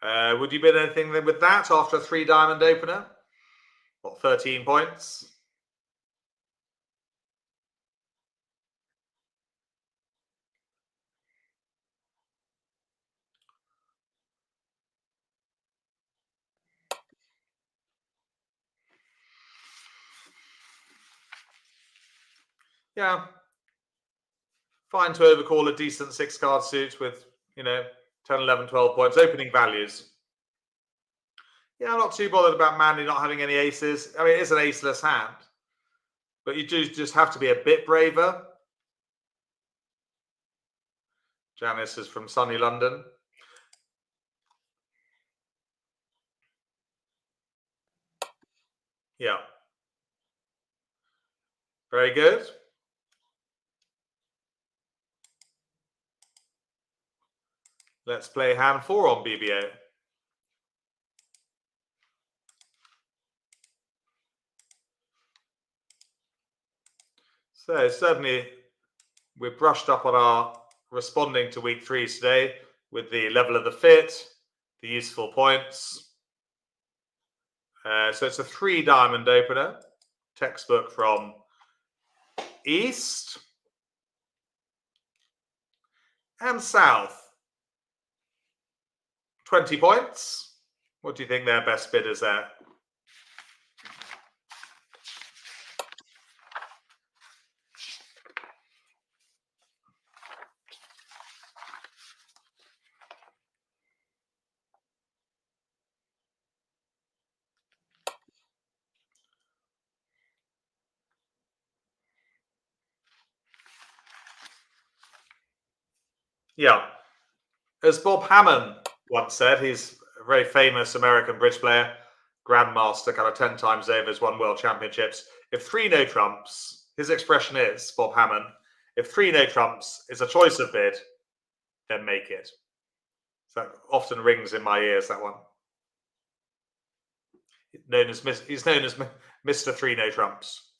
[SPEAKER 2] Would you bid anything with that after a 3 diamond opener? What, 13 points? Yeah. Fine to overcall a decent 6-card suit with, 10, 11, 12 points. Opening values. Yeah, I'm not too bothered about Mandy not having any aces. I mean, it is an aceless hand. But you do just have to be a bit braver. Janice is from sunny London. Yeah. Very good. Let's play hand 4 on BBO. So certainly we're brushed up on our responding to week 3 today with the level of the fit, the useful points. So it's a 3 diamond opener, textbook from East and South. 20 points. What do you think their best bid is there? Yeah. As Bob Hammond once said, he's a very famous American bridge player, grandmaster, kind of 10 times over, has won world championships. If 3 no trumps, his expression is, Bob Hammond, if 3 no trumps is a choice of bid, then make it. So that often rings in my ears, that one. He's known as Mr. 3 no trumps.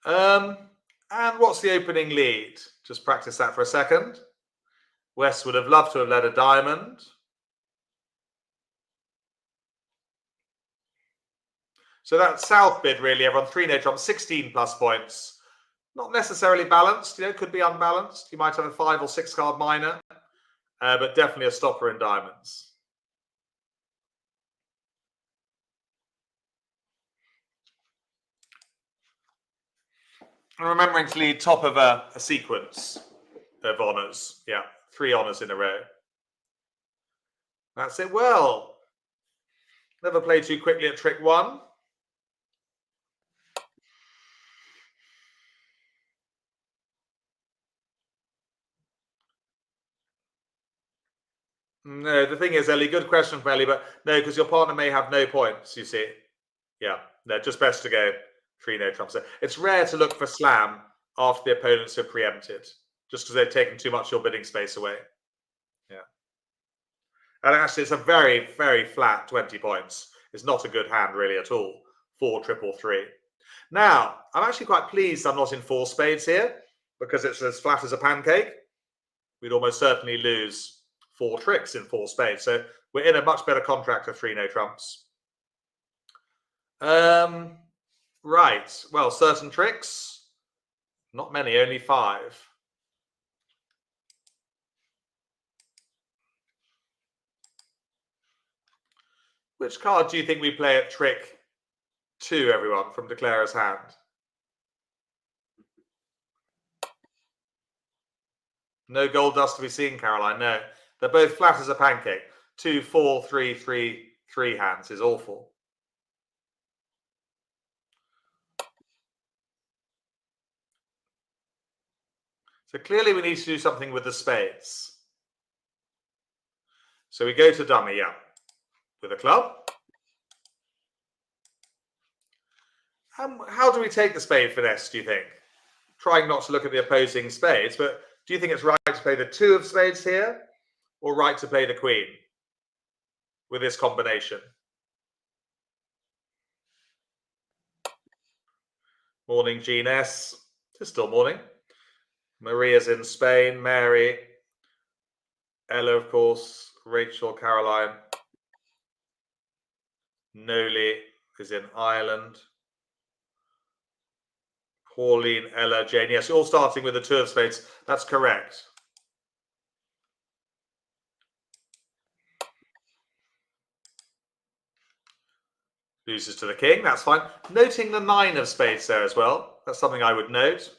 [SPEAKER 2] And what's the opening lead? Just practice that for a second. West would have loved to have led a diamond. So that South bid, really, everyone, 3 no trumps, 16 plus points. Not necessarily balanced, could be unbalanced. You might have a 5 or 6 card minor, but definitely a stopper in diamonds. And remembering to lead top of a sequence of honours. Yeah, 3 honours in a row. That's it. Well, never play too quickly at trick 1. No, the thing is, Ellie, good question for Ellie, but no, because your partner may have no points, you see. Yeah, no, just best to go 3 no trumps. It's rare to look for slam after the opponents have preempted, just because they've taken too much of your bidding space away. Yeah. And actually, it's a very, very flat 20 points. It's not a good hand, really, at all. 4 triple 3. Now, I'm actually quite pleased I'm not in 4 spades here, because it's as flat as a pancake. We'd almost certainly lose 4 tricks in 4 spades. So we're in a much better contract of 3 no trumps. Right. Well, certain tricks. Not many, only 5. Which card do you think we play at trick 2, everyone, from Declarer's hand? No gold dust to be seen, Caroline. No. They're both flat as a pancake. 2, 4, 3, 3, 3 hands is awful. So clearly we need to do something with the spades. So we go to dummy, yeah, with a club. How do we take the spade finesse, do you think? Trying not to look at the opposing spades, but do you think it's right to play the 2 of spades here, or right to play the queen with this combination? Morning, Jean S. It's still morning. Maria's in Spain. Mary. Ella, of course. Rachel, Caroline. Noli is in Ireland. Pauline, Ella, Jane. Yes, you're all starting with the 2 of spades. That's correct. Loses to the king. That's fine. Noting the 9 of spades there as well. That's something I would note.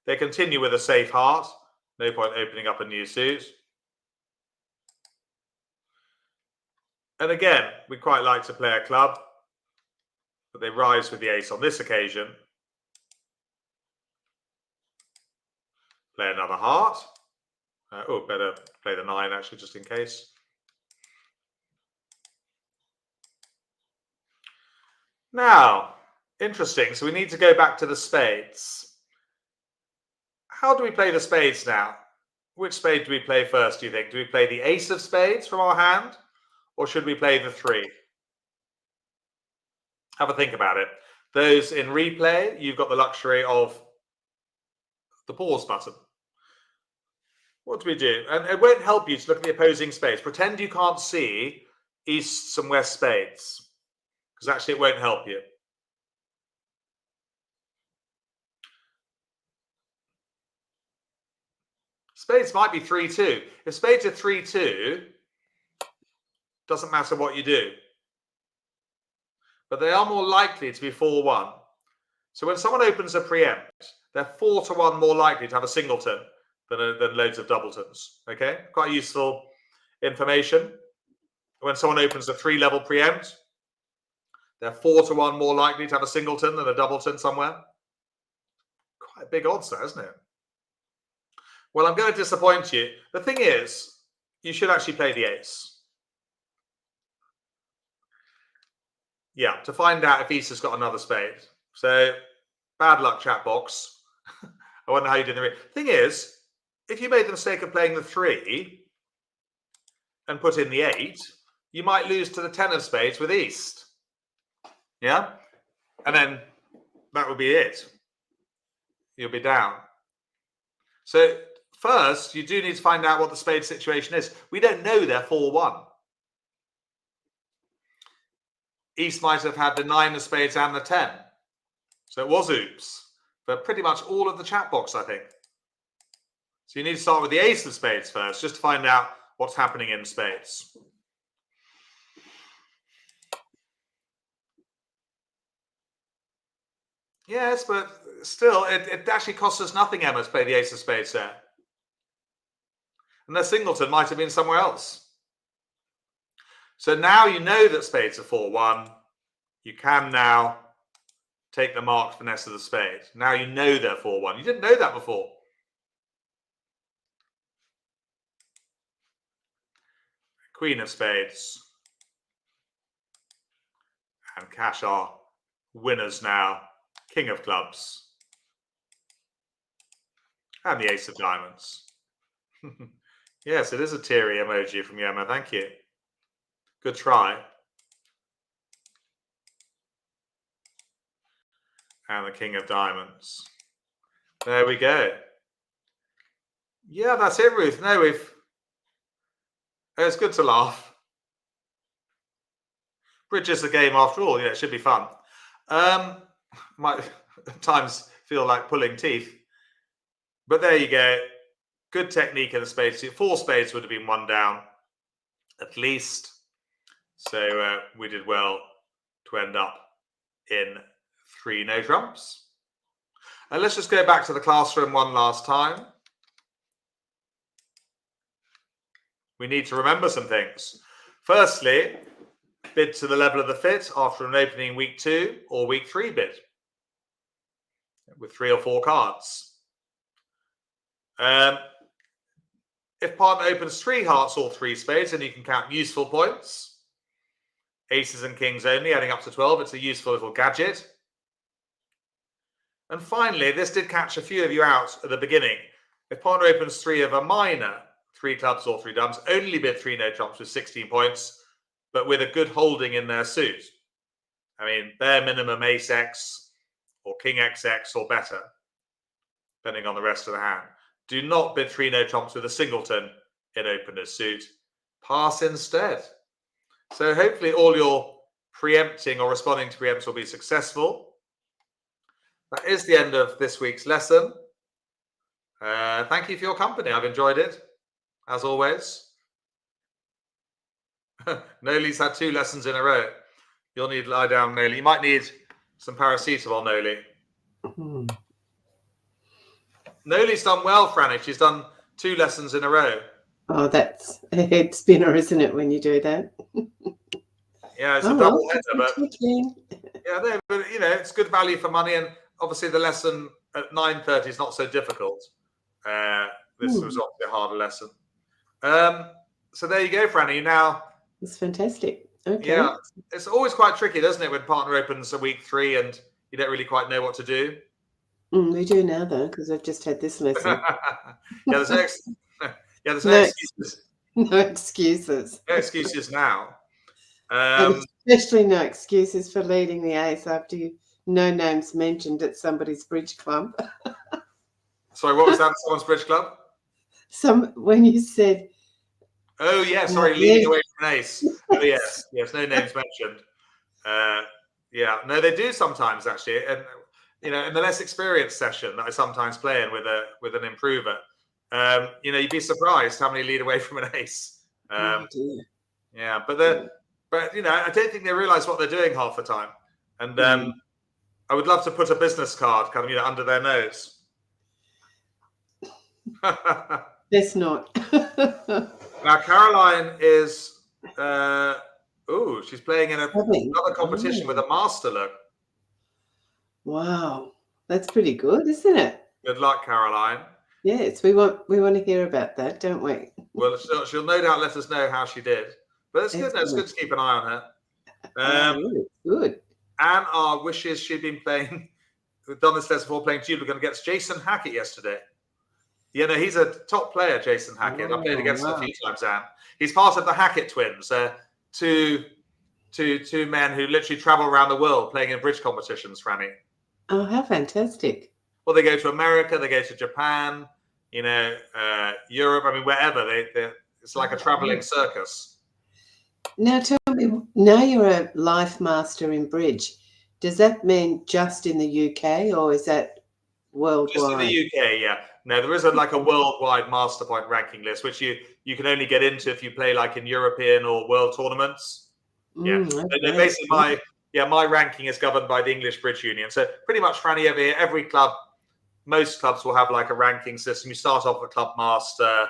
[SPEAKER 2] They continue with a safe heart. No point opening up a new suit. And again, we quite like to play a club, but they rise with the ace on this occasion. Play another heart. Better play the 9 actually, just in case. Now, interesting. So we need to go back to the spades. How do we play the spades now? Which spade do we play first, do you think? Do we play the ace of spades from our hand, or should we play the 3? Have a think about it. Those in replay, you've got the luxury of the pause button. What do we do? And it won't help you to look at the opposing spades. Pretend you can't see east and west spades, because actually it won't help you. Spades might be 3-2. If spades are 3-2, doesn't matter what you do. But they are more likely to be 4-1. So when someone opens a preempt, they're 4-1 more likely to have a singleton than loads of doubletons. Okay, quite useful information. When someone opens a 3-level preempt, they're 4-1 more likely to have a singleton than a doubleton somewhere. Quite big odds there, isn't it? Well, I'm going to disappoint you. The thing is, you should actually play the ace. Yeah, to find out if East has got another spade. So, bad luck, chat box. I wonder how you did the thing is, if you made the mistake of playing the 3 and put in the 8, you might lose to the 10 of spades with East. Yeah? And then that would be it. You'll be down. So, first, you do need to find out what the spade situation is. We don't know they're 4-1. East might have had the 9 of spades and the 10. So it was oops for pretty much all of the chat box, I think. So you need to start with the ace of spades first, just to find out what's happening in spades. Yes, but still, it actually costs us nothing, Emma, to play the ace of spades there. And their singleton might have been somewhere else. So now you know that spades are 4-1. You can now take the marked finesse of the spade. Now you know they're 4-1. You didn't know that before. Queen of spades. And cash are winners now. King of clubs. And the ace of diamonds. Yes, it is a teary emoji from Yema. Thank you. Good try. And the king of diamonds. There we go. Yeah, that's it, Ruth. No, it's good to laugh. Bridge is the game after all. Yeah, it should be fun. Might at times feel like pulling teeth. But there you go. Good technique in the spades. 4 spades would have been 1 down, at least. So we did well to end up in 3 no trumps. And let's just go back to the classroom one last time. We need to remember some things. Firstly, bid to the level of the fit after an opening week 2 or week 3 bid with 3 or 4 cards. If partner opens 3 hearts or 3 spades, then you can count useful points. aces and kings only, adding up to 12. It's a useful little gadget. And finally, this did catch a few of you out at the beginning. If partner opens 3 of a minor, 3 clubs or 3 dubs, only bid 3 no trumps with 16 points, but with a good holding in their suit. I mean, bare minimum ace X or king XX or better, depending on the rest of the hand. Do not bid 3 no trumps with a singleton in opener's suit. Pass instead. So hopefully all your preempting or responding to preempts will be successful. That is the end of this week's lesson. Thank you for your company. I've enjoyed it, as always. Noli's had 2 lessons in a row. You'll need to lie down, Noli. You might need some paracetamol, Noli. Noli's done well, Franny. She's done 2 lessons in a row.
[SPEAKER 1] Oh, that's a head spinner, isn't it, when you do that?
[SPEAKER 2] Yeah, it's a double header, but it's good value for money, and obviously the lesson at 9:30 is not so difficult. This was obviously a harder lesson. So there you go, Franny. Now
[SPEAKER 1] it's fantastic. Okay.
[SPEAKER 2] Yeah, it's always quite tricky, doesn't it, when partner opens a week 3 and you don't really quite know what to do.
[SPEAKER 1] We do now, though, because I've just had this lesson.
[SPEAKER 2] There's no excuses.
[SPEAKER 1] No excuses.
[SPEAKER 2] No excuses now.
[SPEAKER 1] Especially no excuses for leading the ace after no names mentioned at somebody's bridge club.
[SPEAKER 2] Sorry, what was that? Someone's bridge club?
[SPEAKER 1] When you said.
[SPEAKER 2] Oh yeah, sorry, leading away from an ace. Oh yes, no names mentioned. No, they do sometimes actually, and in the less experienced session that I sometimes play in with an improver, you'd be surprised how many lead away from an ace. Yeah, but I don't think they realise what they're doing half the time, and I would love to put a business card kind of under their nose.
[SPEAKER 1] That's not.
[SPEAKER 2] Now Caroline is she's playing in another competition with a master look.
[SPEAKER 1] Wow, that's pretty good, isn't it?
[SPEAKER 2] Good luck, Caroline.
[SPEAKER 1] Yes, we want to hear about that, don't we?
[SPEAKER 2] Well, she'll no doubt let us know how she did. But it's good. It's good to keep an eye on her.
[SPEAKER 1] Good.
[SPEAKER 2] And our wishes she'd been playing. We've done this lesson before, playing Jude. We're going to get Jason Hackett yesterday. He's a top player, Jason Hackett. I played against him a few times, Anne. He's part of the Hackett twins. Two men who literally travel around the world playing in bridge competitions, Franny.
[SPEAKER 1] Oh, how fantastic.
[SPEAKER 2] Well, they go to America, they go to Japan, Europe, wherever. It's like a traveling circus.
[SPEAKER 1] Now tell me, now you're a life master in bridge. Does that mean just in the UK or is that worldwide?
[SPEAKER 2] Just in the UK, yeah. No, there is a worldwide master point ranking list, which you can only get into if you play in European or world tournaments. Okay. Basically my ranking is governed by the English Bridge Union. So pretty much, Franny, over here, every club, most clubs will have a ranking system. You start off with club master,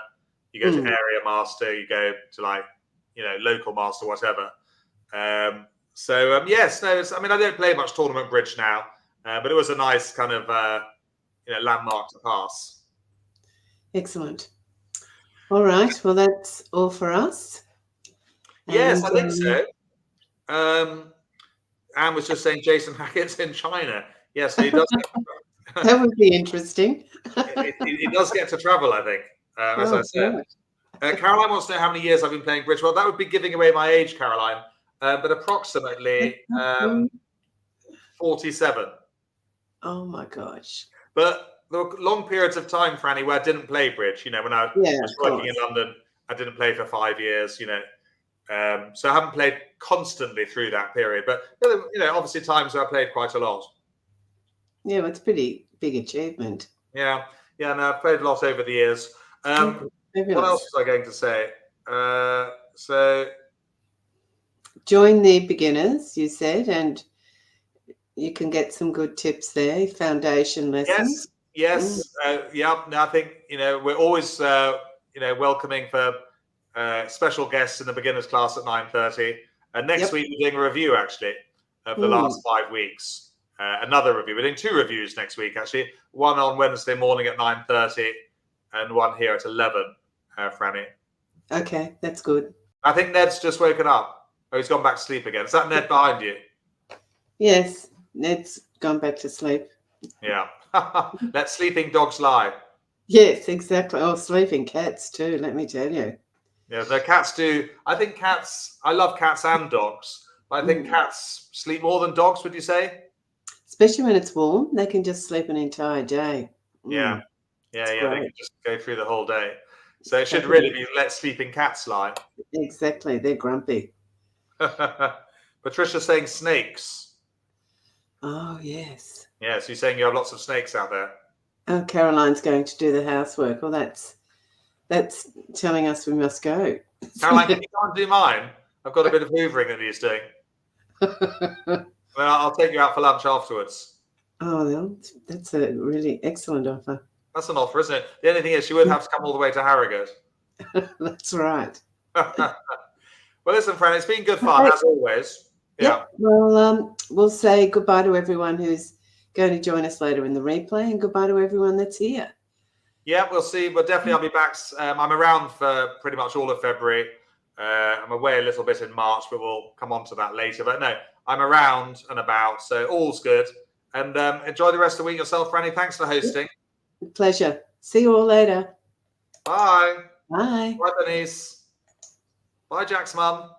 [SPEAKER 2] you go to area master, you go to local master, whatever. Yes, no, I don't play much tournament bridge now, but it was a nice kind of landmark to pass.
[SPEAKER 1] Excellent. All right. Well, that's all for us.
[SPEAKER 2] Yes, I think so. Anne was just saying Jason Hackett's in China. Yes, he does.
[SPEAKER 1] That would be interesting.
[SPEAKER 2] he does get to travel, I think, as I said. Caroline wants to know how many years I've been playing bridge. Well, that would be giving away my age, Caroline, but approximately 47.
[SPEAKER 1] Oh, my gosh.
[SPEAKER 2] But there were long periods of time, Franny, where I didn't play bridge. When I was working in London, I didn't play for 5 years, so I haven't played constantly through that period. But, obviously times where I played quite a lot. Yeah,
[SPEAKER 1] well, it's a pretty big achievement.
[SPEAKER 2] Yeah, no, I've played a lot over the years. What else was I going to say? So
[SPEAKER 1] join the beginners, you said, and you can get some good tips there, foundation lessons.
[SPEAKER 2] Yes. No, I think, we're always, welcoming for special guests in the beginners class at 9:30. And next week we're doing a review, actually, of the last 5 weeks. Another review. We're doing 2 reviews next week, actually. One on Wednesday morning at 9:30 and one here at 11, Franny.
[SPEAKER 1] Okay, that's good.
[SPEAKER 2] I think Ned's just woken up. Oh, he's gone back to sleep again. Is that Ned behind you?
[SPEAKER 1] Yes, Ned's gone back to sleep.
[SPEAKER 2] Yeah. Let sleeping dogs lie.
[SPEAKER 1] Yes, exactly. Oh, sleeping cats too, let me tell you.
[SPEAKER 2] Yeah, the cats do. I think cats, I love cats and dogs, but I think cats sleep more than dogs, would you say?
[SPEAKER 1] Especially when it's warm, they can just sleep an entire day.
[SPEAKER 2] Yeah. Yeah,
[SPEAKER 1] It's
[SPEAKER 2] yeah. They
[SPEAKER 1] great.
[SPEAKER 2] can just go through the whole day. So it should really be let sleeping cats lie.
[SPEAKER 1] Exactly. They're grumpy.
[SPEAKER 2] Patricia's saying snakes.
[SPEAKER 1] Oh, yes.
[SPEAKER 2] Yeah, so you're saying you have lots of snakes out there.
[SPEAKER 1] Oh, Caroline's going to do the housework. Well, that's telling us we must go.
[SPEAKER 2] Caroline, can you go and do mine? I've got a bit of hoovering that he's doing. Well, I'll take you out for lunch afterwards.
[SPEAKER 1] Oh, well, that's a really excellent offer.
[SPEAKER 2] That's an offer, isn't it? The only thing is she would have to come all the way to Harrogate.
[SPEAKER 1] That's right.
[SPEAKER 2] Well, listen, friend, it's been good fun, as always. Yeah.
[SPEAKER 1] Yep. Well, we'll say goodbye to everyone who's going to join us later in the replay, and goodbye to everyone that's here.
[SPEAKER 2] Yeah, we'll see. But definitely I'll be back. I'm around for pretty much all of February. I'm away a little bit in March, but we'll come on to that later. But no, I'm around and about, so all's good. And enjoy the rest of the week yourself, Franny. Thanks for hosting.
[SPEAKER 1] Pleasure. See you all later.
[SPEAKER 2] Bye.
[SPEAKER 1] Bye.
[SPEAKER 2] Bye, Denise. Bye, Jack's mum.